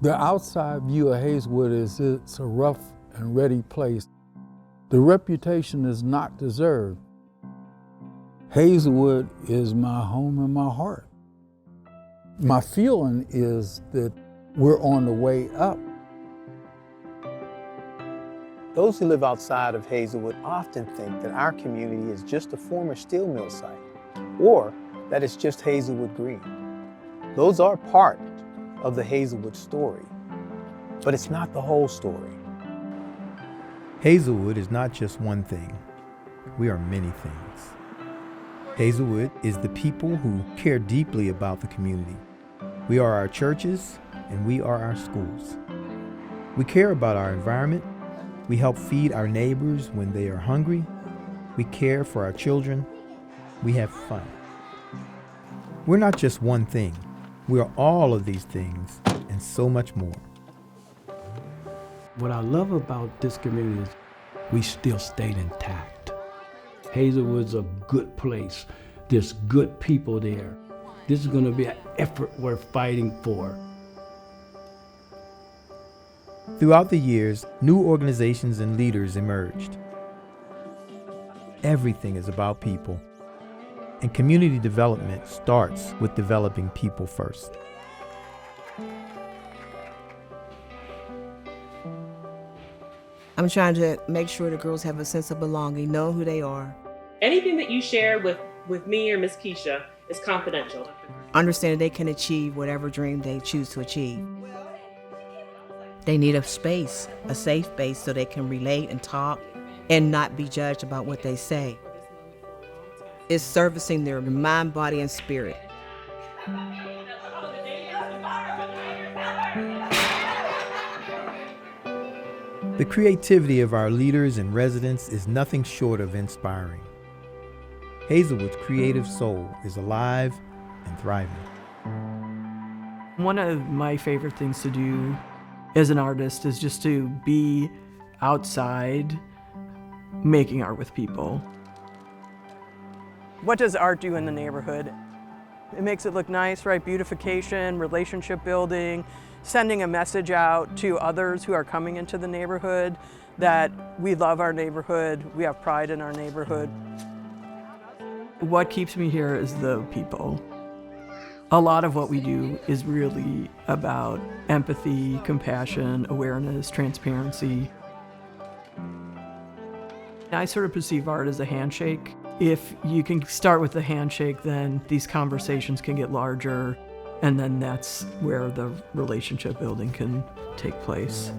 The outside view of Hazelwood is it's a rough and ready place. The reputation is not deserved. Hazelwood is my home and my heart. My feeling is that we're on the way up. Those who live outside of Hazelwood often think that our community is just a former steel mill site, or that it's just Hazelwood Green. Those are part of the Hazelwood story, but it's not the whole story. Hazelwood is not just one thing. We are many things. Hazelwood is the people who care deeply about the community. We are our churches, and we are our schools. We care about our environment. We help feed our neighbors when they are hungry. We care for our children. We have fun. We're not just one thing. We are all of these things and so much more. What I love about this community is we still stayed intact. Hazelwood's a good place. There's good people there. This is going to be an effort worth fighting for. Throughout the years, new organizations and leaders emerged. Everything is about people, and community development starts with developing people first. I'm trying to make sure the girls have a sense of belonging, know who they are. Anything that you share with me or Miss Keisha is confidential. Understand they can achieve whatever dream they choose to achieve. They need a space, a safe space, so they can relate and talk and not be judged about what they say. It's servicing their mind, body, and spirit. The creativity of our leaders and residents is nothing short of inspiring. Hazelwood's creative soul is alive and thriving. One of my favorite things to do as an artist is just to be outside making art with people. What does art do in the neighborhood? It makes it look nice, right? Beautification, relationship building, sending a message out to others who are coming into the neighborhood that we love our neighborhood, we have pride in our neighborhood. What keeps me here is the people. A lot of what we do is really about empathy, compassion, awareness, transparency. I sort of perceive art as a handshake. If you can start with the handshake, then these conversations can get larger, and then that's where the relationship building can take place.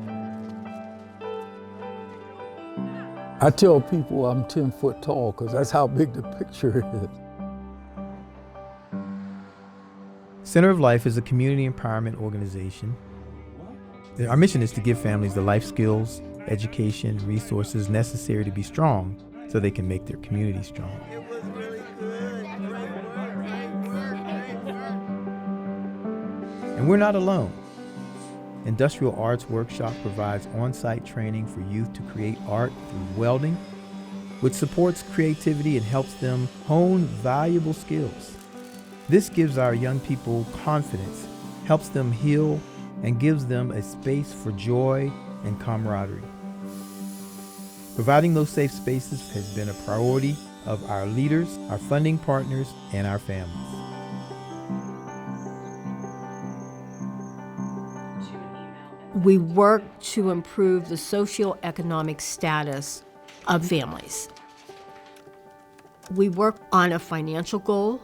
I tell people I'm 10 foot tall because that's how big the picture is. Center of Life is a community empowerment organization. Our mission is to give families the life skills, education, resources necessary to be strong so they can make their community strong. And we're not alone. Industrial Arts Workshop provides on-site training for youth to create art through welding, which supports creativity and helps them hone valuable skills. This gives our young people confidence, helps them heal, and gives them a space for joy and camaraderie. Providing those safe spaces has been a priority of our leaders, our funding partners, and our families. We work to improve the socioeconomic status of families. We work on a financial goal,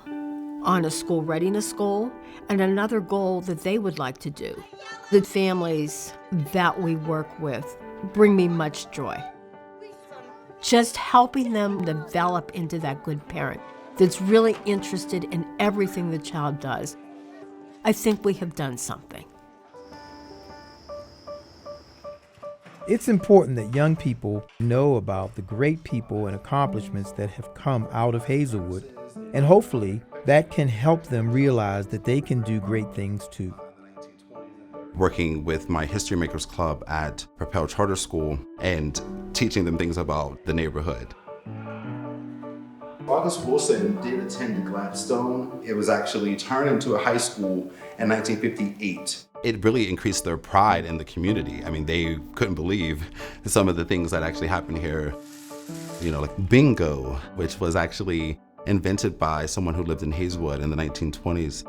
on a school readiness goal, and another goal that they would like to do. The families that we work with bring me much joy. Just helping them develop into that good parent that's really interested in everything the child does. I think we have done something. It's important that young people know about the great people and accomplishments that have come out of Hazelwood, and hopefully that can help them realize that they can do great things too. Working with my History Makers Club at Propel Charter School and teaching them things about the neighborhood. August Wilson did attend Gladstone. It was actually turned into a high school in 1958. it really increased their pride in the community. I mean, they couldn't believe some of the things that actually happened here. Like bingo, which was actually invented by someone who lived in Hazelwood in the 1920s.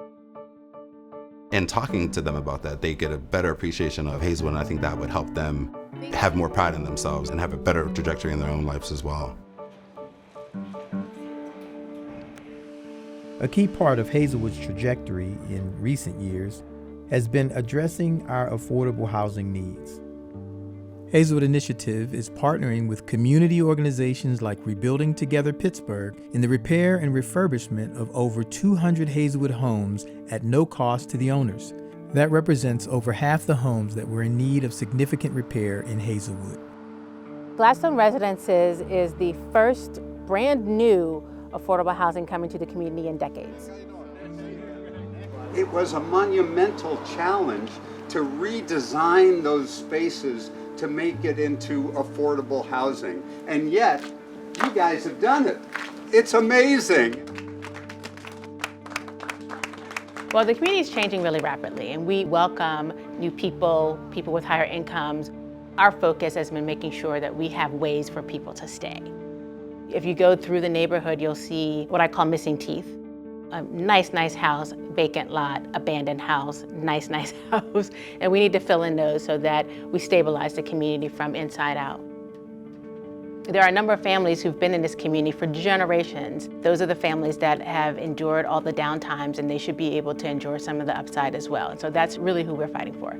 And talking to them about that, they get a better appreciation of Hazelwood, and I think that would help them have more pride in themselves and have a better trajectory in their own lives as well. A key part of Hazelwood's trajectory in recent years has been addressing our affordable housing needs. Hazelwood Initiative is partnering with community organizations like Rebuilding Together Pittsburgh in the repair and refurbishment of over 200 Hazelwood homes at no cost to the owners. That represents over half the homes that were in need of significant repair in Hazelwood. Gladstone Residences is the first brand new affordable housing coming to the community in decades. It was a monumental challenge to redesign those spaces to make it into affordable housing. And yet, you guys have done it. It's amazing. Well, the community is changing really rapidly, and we welcome new people, people with higher incomes. Our focus has been making sure that we have ways for people to stay. If you go through the neighborhood, you'll see what I call missing teeth. A nice house, vacant lot, abandoned house, nice house. And we need to fill in those so that we stabilize the community from inside out. There are a number of families who've been in this community for generations. Those are the families that have endured all the downtimes, and they should be able to endure some of the upside as well. And so that's really who we're fighting for.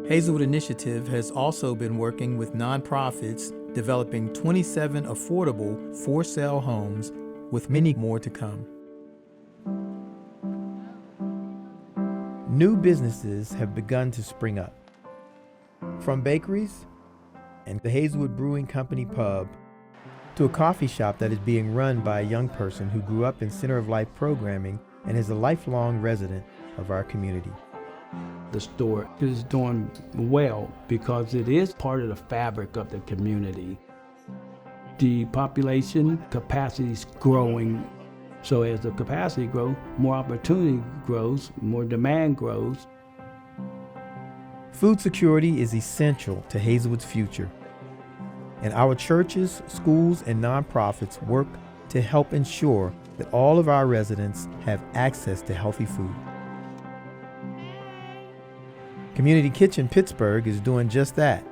Hazelwood Initiative has also been working with nonprofits developing 27 affordable for-sale homes, with many more to come. New businesses have begun to spring up. From bakeries and the Hazelwood Brewing Company pub to a coffee shop that is being run by a young person who grew up in Center of Life programming and is a lifelong resident of our community. The store is doing well because it is part of the fabric of the community. The population capacity is growing. So as the capacity grows, more opportunity grows, more demand grows. Food security is essential to Hazelwood's future, and our churches, schools, and nonprofits work to help ensure that all of our residents have access to healthy food. Community Kitchen Pittsburgh is doing just that.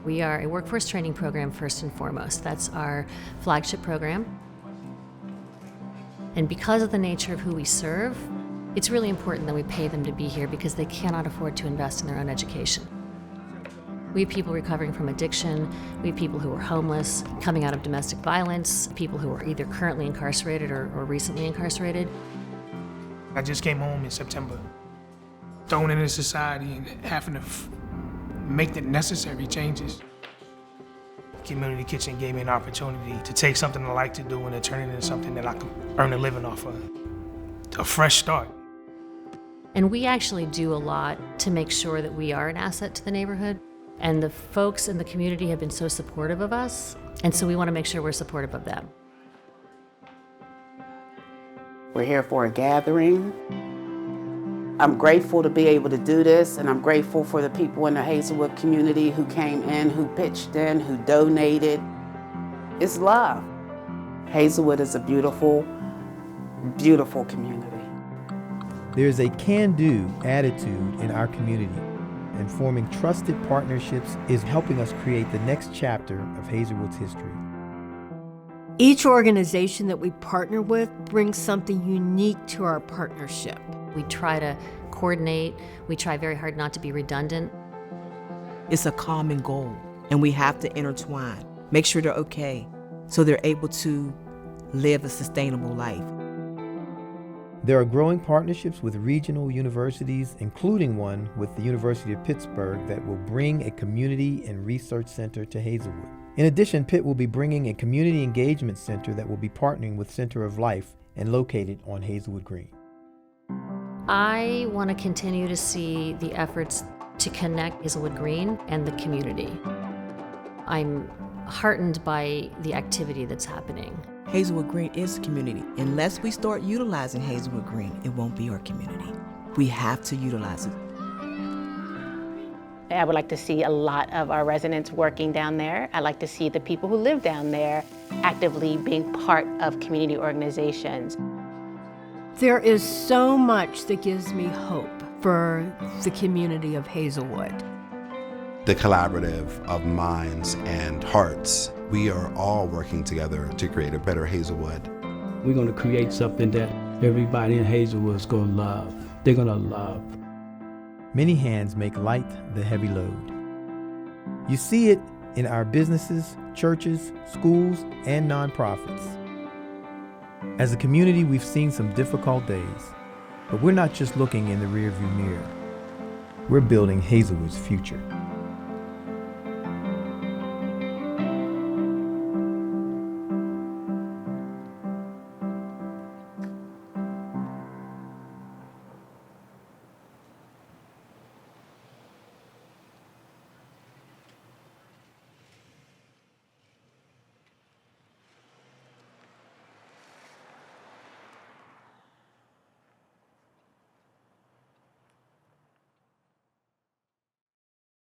We are a workforce training program first and foremost. That's our flagship program. And because of the nature of who we serve, it's really important that we pay them to be here because they cannot afford to invest in their own education. We have people recovering from addiction, we have people who are homeless, coming out of domestic violence, people who are either currently incarcerated or recently incarcerated. I just came home in September, thrown into society and having to make the necessary changes. Community Kitchen gave me an opportunity to take something I like to do and to turn it into something that I can earn a living off of. A fresh start. And we actually do a lot to make sure that we are an asset to the neighborhood. And the folks in the community have been so supportive of us, and so we want to make sure we're supportive of them. We're here for a gathering. I'm grateful to be able to do this, and I'm grateful for the people in the Hazelwood community who came in, who pitched in, who donated. It's love. Hazelwood is a beautiful, beautiful community. There's a can-do attitude in our community, and forming trusted partnerships is helping us create the next chapter of Hazelwood's history. Each organization that we partner with brings something unique to our partnership. We try to coordinate. We try very hard not to be redundant. It's a common goal, and we have to intertwine, make sure they're okay, so they're able to live a sustainable life. There are growing partnerships with regional universities, including one with the University of Pittsburgh that will bring a community and research center to Hazelwood. In addition, Pitt will be bringing a community engagement center that will be partnering with Center of Life and located on Hazelwood Green. I want to continue to see the efforts to connect Hazelwood Green and the community. I'm heartened by the activity that's happening. Hazelwood Green is a community. Unless we start utilizing Hazelwood Green, it won't be our community. We have to utilize it. I would like to see a lot of our residents working down there. I'd like to see the people who live down there actively being part of community organizations. There is so much that gives me hope for the community of Hazelwood. The collaborative of minds and hearts, we are all working together to create a better Hazelwood. We're going to create something that everybody in Hazelwood is going to love. They're going to love. Many hands make light the heavy load. You see it in our businesses, churches, schools, and nonprofits. As a community, we've seen some difficult days, but we're not just looking in the rearview mirror. We're building Hazelwood's future.